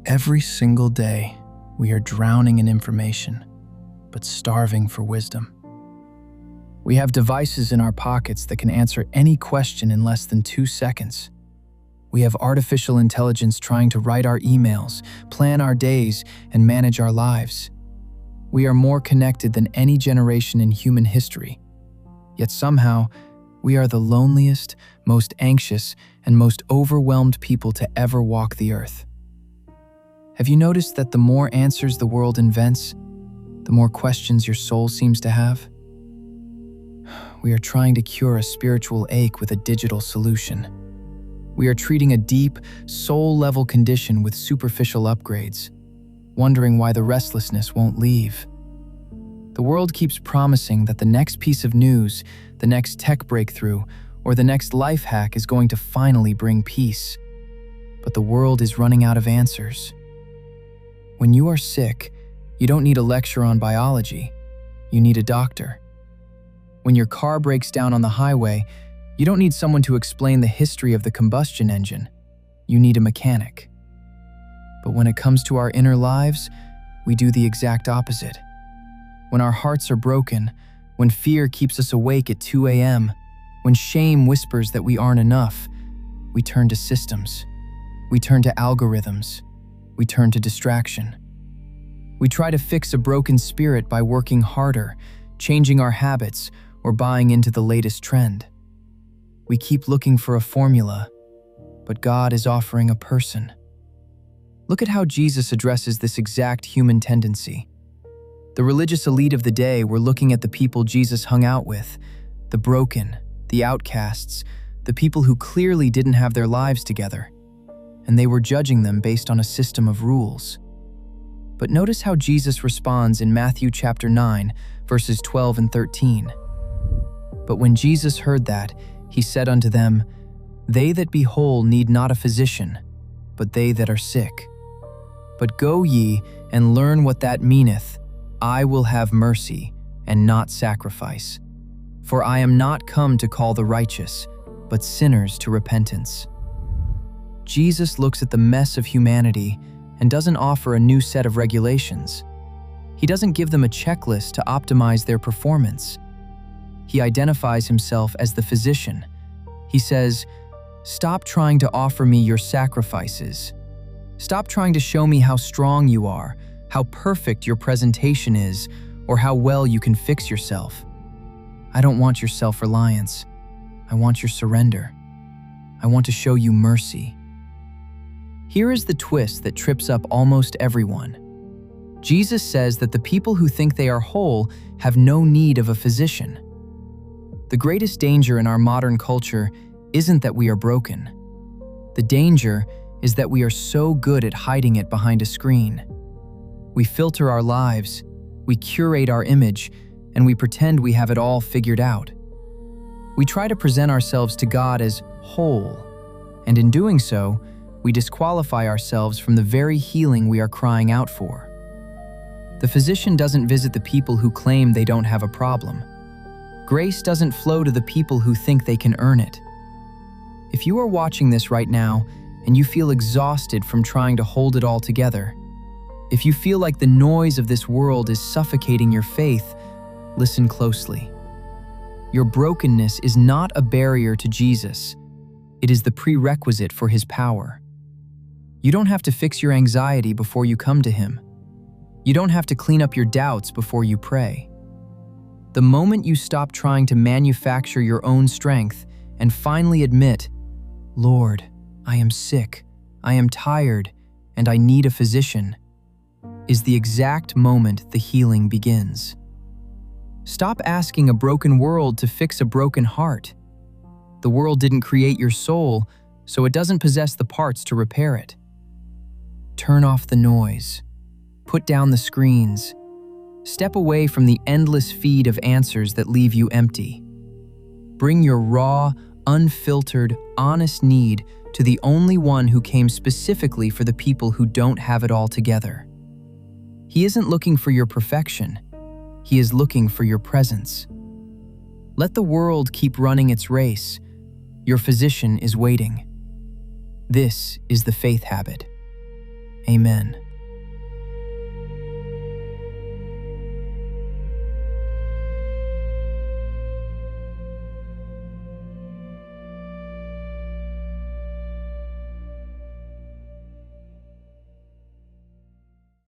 Every single day, we are drowning in information, but starving for wisdom. We have devices in our pockets that can answer any question in less than 2 seconds. We have artificial intelligence trying to write our emails, plan our days, and manage our lives. We are more connected than any generation in human history. Yet somehow, we are the loneliest, most anxious, and most overwhelmed people to ever walk the earth. Have you noticed that the more answers the world invents, the more questions your soul seems to have? We are trying to cure a spiritual ache with a digital solution. We are treating a deep, soul-level condition with superficial upgrades, wondering why the restlessness won't leave. The world keeps promising that the next piece of news, the next tech breakthrough, or the next life hack is going to finally bring peace. But the world is running out of answers. When you are sick, you don't need a lecture on biology. You need a doctor. When your car breaks down on the highway, you don't need someone to explain the history of the combustion engine. You need a mechanic. But when it comes to our inner lives, we do the exact opposite. When our hearts are broken, when fear keeps us awake at 2 a.m., when shame whispers that we aren't enough, we turn to systems. We turn to algorithms. We turn to distraction. We try to fix a broken spirit by working harder, changing our habits, or buying into the latest trend. We keep looking for a formula, but God is offering a person. Look at how Jesus addresses this exact human tendency. The religious elite of the day were looking at the people Jesus hung out with, the broken, the outcasts, the people who clearly didn't have their lives together, and they were judging them based on a system of rules. But notice how Jesus responds in Matthew chapter 9, verses 12 and 13. But when Jesus heard that, he said unto them, They that be whole need not a physician, but they that are sick. But go ye and learn what that meaneth, I will have mercy, and not sacrifice. For I am not come to call the righteous, but sinners to repentance. Jesus looks at the mess of humanity and doesn't offer a new set of regulations. He doesn't give them a checklist to optimize their performance. He identifies himself as the physician. He says, Stop trying to offer me your sacrifices. Stop trying to show me how strong you are, how perfect your presentation is, or how well you can fix yourself. I don't want your self-reliance. I want your surrender. I want to show you mercy. Here is the twist that trips up almost everyone. Jesus says that the people who think they are whole have no need of a physician. The greatest danger in our modern culture isn't that we are broken. The danger is that we are so good at hiding it behind a screen. We filter our lives, we curate our image, and we pretend we have it all figured out. We try to present ourselves to God as whole, and in doing so, we disqualify ourselves from the very healing we are crying out for. The physician doesn't visit the people who claim they don't have a problem. Grace doesn't flow to the people who think they can earn it. If you are watching this right now and you feel exhausted from trying to hold it all together, if you feel like the noise of this world is suffocating your faith, listen closely. Your brokenness is not a barrier to Jesus. It is the prerequisite for his power. You don't have to fix your anxiety before you come to him. You don't have to clean up your doubts before you pray. The moment you stop trying to manufacture your own strength and finally admit, Lord, I am sick, I am tired, and I need a physician, is the exact moment the healing begins. Stop asking a broken world to fix a broken heart. The world didn't create your soul, so it doesn't possess the parts to repair it. Turn off the noise. Put down the screens. Step away from the endless feed of answers that leave you empty. Bring your raw, unfiltered, honest need to the only one who came specifically for the people who don't have it all together. He isn't looking for your perfection. He is looking for your presence. Let the world keep running its race. Your physician is waiting. This is the faith habit. Amen.